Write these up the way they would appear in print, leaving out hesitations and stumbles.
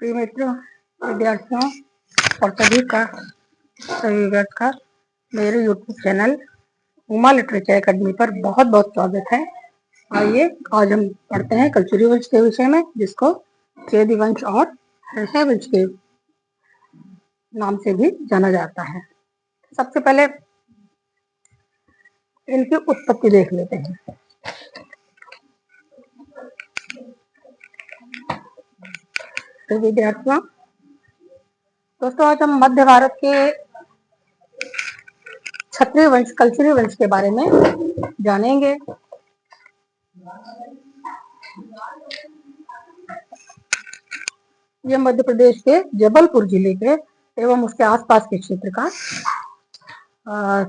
प्रिय मित्रों, विद्यार्थियों और सभी विद्यार्थियों का मेरे YouTube channel Uma literature academy पर बहुत बहुत स्वागत है। आइए आज हम पढ़ते हैं कल्चुरी वंश के विषय में, जिसको चेदी वंश और हर्षा वंश के नाम से भी जाना जाता है। सबसे पहले इनकी उत्पत्ति देख लेते हैं। तो विद्यार्थियों, दोस्तों आज हम मध्य भारत के क्षत्रिय वंश कल्चुरी वंश के बारे में जानेंगे। यह मध्य प्रदेश के जबलपुर जिले के एवं उसके आसपास के क्षेत्र का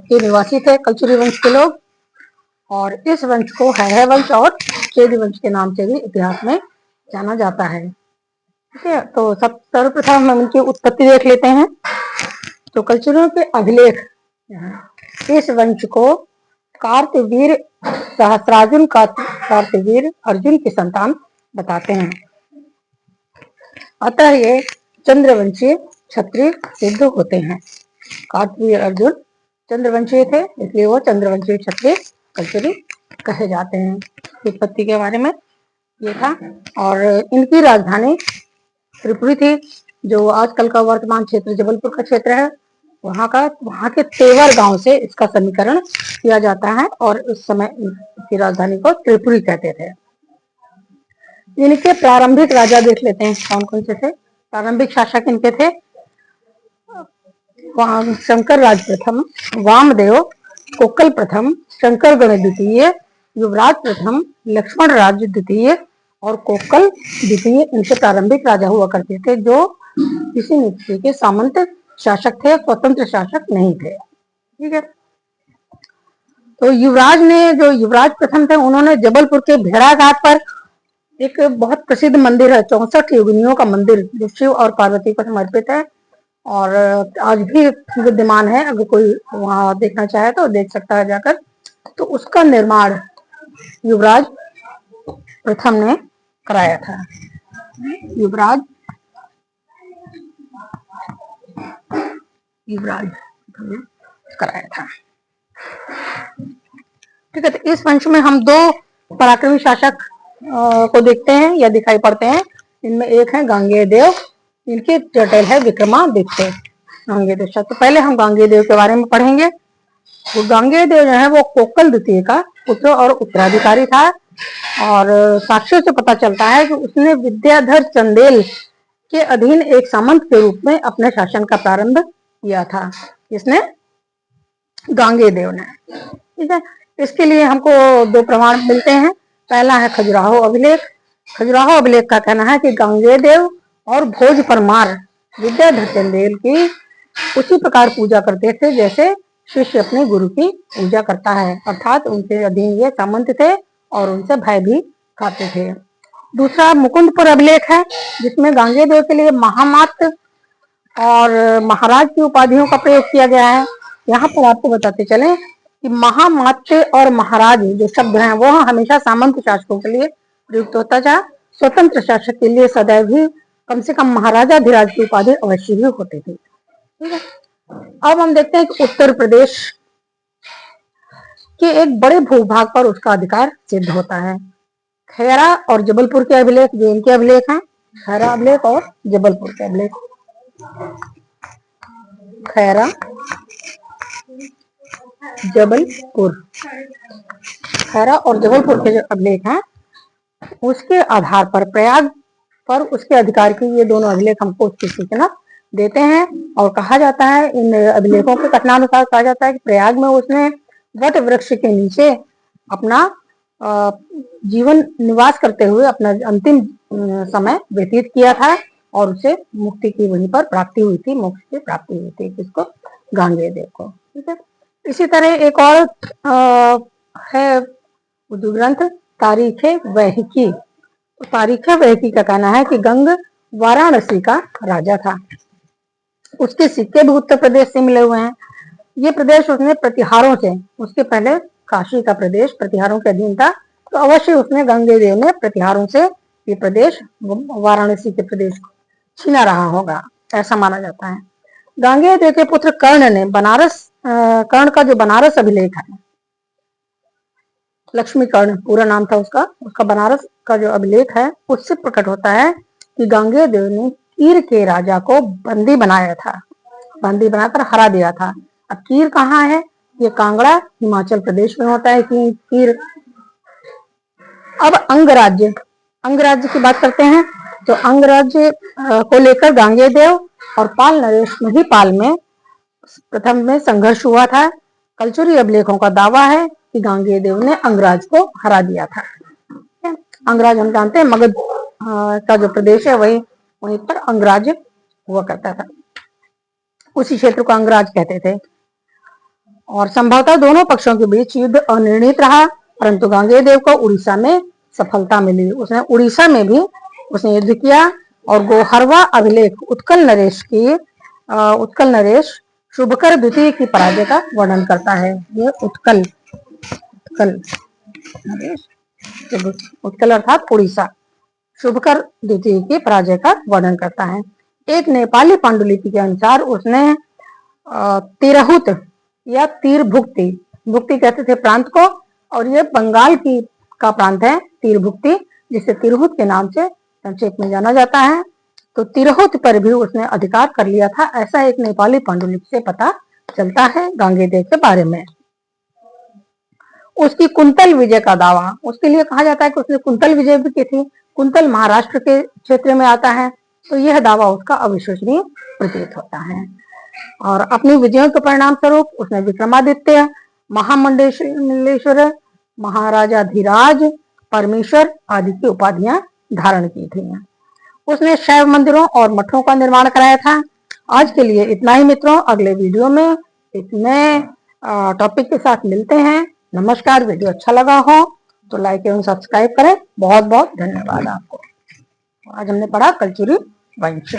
के निवासी थे कल्चुरी वंश के लोग, और इस वंश को हैहय वंश और चेदी वंश के नाम से भी इतिहास में जाना जाता है। ठीक है, तो सर्वप्रथम हम इनकी उत्पत्ति देख लेते हैं। तो कल्चुरियों के अभिलेख इस वंश को कार्तवीर सहस्रार्जुन कार्तवीर अर्जुन की संतान बताते हैं। अतः ये चंद्रवंशीय क्षत्रिय सिद्ध होते हैं। कार्तवीर अर्जुन चंद्रवंशीय थे, इसलिए वो चंद्रवंशीय क्षत्रिय कल्चुरी कहे जाते हैं। उत्पत्ति के बारे में ये था। और इनकी राजधानी त्रिपुरी थी, जो आजकल का वर्तमान क्षेत्र जबलपुर का क्षेत्र है। वहाँ के तेवर गांव से इसका समीकरण किया जाता है, और उस समय इसकी राजधानी को त्रिपुरी कहते थे। इनके प्रारंभिक राजा देख लेते हैं कौन कौन से थे। प्रारंभिक शासक इनके थे शंकर राज प्रथम, वामदेव, कोकल प्रथम, शंकर गण द्वितीय, युवराज प्रथम, लक्ष्मण राज द्वितीय और कोकल द्वितीय इनके प्रारंभिक राजा हुआ करते थे, जो किसी निश्चय के सामंत शासक थे, स्वतंत्र शासक नहीं थे। ठीक है, तो युवराज प्रथम थे, उन्होंने जबलपुर के भेड़ा घाट पर एक बहुत प्रसिद्ध मंदिर है, 64 योगिनियों का मंदिर, जो शिव और पार्वती को समर्पित है और आज भी विद्यमान है। अगर कोई वहां देखना चाहे तो देख सकता है जाकर। तो उसका निर्माण युवराज प्रथम ने कराया था। युवराज कराया था। ठीक है, तो इस वंश में हम दो पराक्रमी शासक को देखते हैं या दिखाई पड़ते हैं। इनमें एक है गांगेय देव, इनके टाइटल है विक्रमादित्य। गांगेय देव, तो पहले हम गांगेय देव के बारे में पढ़ेंगे। वो गांगेय देव जो है वो कोकल द्वितीय का पुत्र और उत्तराधिकारी था, और साक्ष्यों से पता चलता है कि उसने विद्याधर चंदेल के अधीन एक सामंत के रूप में अपने शासन का प्रारंभ किया था। इसने गांगेय देव ने। ठीक है, इसके लिए हमको दो प्रमाण मिलते हैं। पहला है खजुराहो अभिलेख। खजुराहो अभिलेख का कहना है कि गांगेय देव और भोज परमार विद्याधर चंदेल की उसी प्रकार पूजा करते थे जैसे शिष्य अपने गुरु की पूजा करता है, अर्थात उनके अधीन ये सामंत थे और उनसे भय भी खाते थे। दूसरा मुकुंदपुर अभिलेख है, जिसमें गांगेय देव के लिए महामात्र और महाराज की उपाधियों का प्रयोग किया गया है। यहाँ पर आपको बताते चले कि महामात्र और महाराज जो शब्द हैं वो हमेशा सामंत शासकों के लिए प्रयुक्त होता था। स्वतंत्र शासक के लिए सदैव ही कम से कम महाराजाधिराज की उपाधि अवश्य ही होती थी। ठीक है, अब हम देखते हैं कि उत्तर प्रदेश के एक बड़े भूभाग पर उसका अधिकार सिद्ध होता है। खैरा और जबलपुर के अभिलेख जो इनके अभिलेख हैं, खैरा अभिलेख और जबलपुर के अभिलेख। खैरा जबलपुर, खैरा और जबलपुर के जो अभिलेख हैं उसके आधार पर प्रयाग पर उसके अधिकार की ये दोनों अभिलेख हमको उसकी सूचना देते हैं। और कहा जाता है, इन अभिलेखों के कथनानुसार कहा जाता है कि प्रयाग में उसने वट वृक्ष के नीचे अपना जीवन निवास करते हुए अपना अंतिम समय व्यतीत किया था, और उसे मुक्ति की वहीं पर प्राप्ति हुई थी, मोक्ष की प्राप्ति हुई थी। किसको? गांगेय देव को। ठीक है, इसी तरह एक और है उर्दू ग्रंथ तारीखे वैहिकी। तो तारीखे वैहिकी का कहना है कि गंग वाराणसी का राजा था। उसके सिक्के भी उत्तर प्रदेश से मिले हुए हैं। ये प्रदेश उसने प्रतिहारों से, उसके पहले काशी का प्रदेश प्रतिहारों के अधीन था, तो अवश्य उसने गांगेय देव ने प्रतिहारों से ये प्रदेश वाराणसी के प्रदेश छीना रहा होगा, ऐसा माना जाता है। गांगेय देव के पुत्र कर्ण ने कर्ण का जो बनारस अभिलेख है, लक्ष्मी कर्ण पूरा नाम था उसका बनारस का जो अभिलेख है, उससे प्रकट होता है कि गांगेय देव ने कीर के राजा को बंदी बनाया था, बंदी बनाकर हरा दिया था। अब कीर कहाँ है? ये कांगड़ा हिमाचल प्रदेश में होता है कि कीर। अब अंगराज्य की बात करते हैं। तो अंगराज्य को लेकर गांगेय देव और पाल नरेश महिपाल में प्रथम में संघर्ष हुआ था। कलचुरी अभिलेखों का दावा है कि गांगेय देव ने अंगराज को हरा दिया था। अंगराज हम जानते हैं मगध का जो प्रदेश है वहीं पर अंगराज्य हुआ करता था, उसी क्षेत्र को अंगराज कहते थे। और संभवतः दोनों पक्षों के बीच युद्ध अनिर्णित रहा, परंतु गांगेय देव को उड़ीसा में सफलता मिली। उसने उड़ीसा में भी उसने युद्ध किया और गोहरवा अभिलेख उत्कल नरेश शुभकर द्वितीय की पराजय का वर्णन करता है। ये उत्कल नरेश, उत्कल अर्थात उड़ीसा, शुभकर द्वितीय की पराजय का वर्णन करता है। एक नेपाली पांडुलिपि के अनुसार उसने तिरहुत या तीरभुक्ति, भुक्ति कहते थे प्रांत को, और ये बंगाल का प्रांत है तीरभुक्ति, जिसे तिरहुत के नाम से संक्षेप में जाना जाता है। तो तिरहुत पर भी उसने अधिकार कर लिया था, ऐसा एक नेपाली पांडुलिपि से पता चलता है गांगेय देव के बारे में। उसकी कुंतल विजय का दावा, उसके लिए कहा जाता है कि उसने कुंतल विजय भी की थी। कुंतल महाराष्ट्र के क्षेत्र में आता है, तो यह दावा उसका अविश्वसनीय प्रतीत होता है। और अपनी विजयों के परिणाम स्वरूप उसने विक्रमादित्य, महामंडलेश्वर, महाराजाधिराज, परमेश्वर आदि की उपाधियां धारण की थी। उसने शैव मंदिरों और मठों का निर्माण कराया था। आज के लिए इतना ही मित्रों, अगले वीडियो में एक नए टॉपिक के साथ मिलते हैं। नमस्कार। वीडियो अच्छा लगा हो तो लाइक एवं सब्सक्राइब करें। बहुत बहुत धन्यवाद आपको। आज हमने पढ़ा कलचुरी वंश।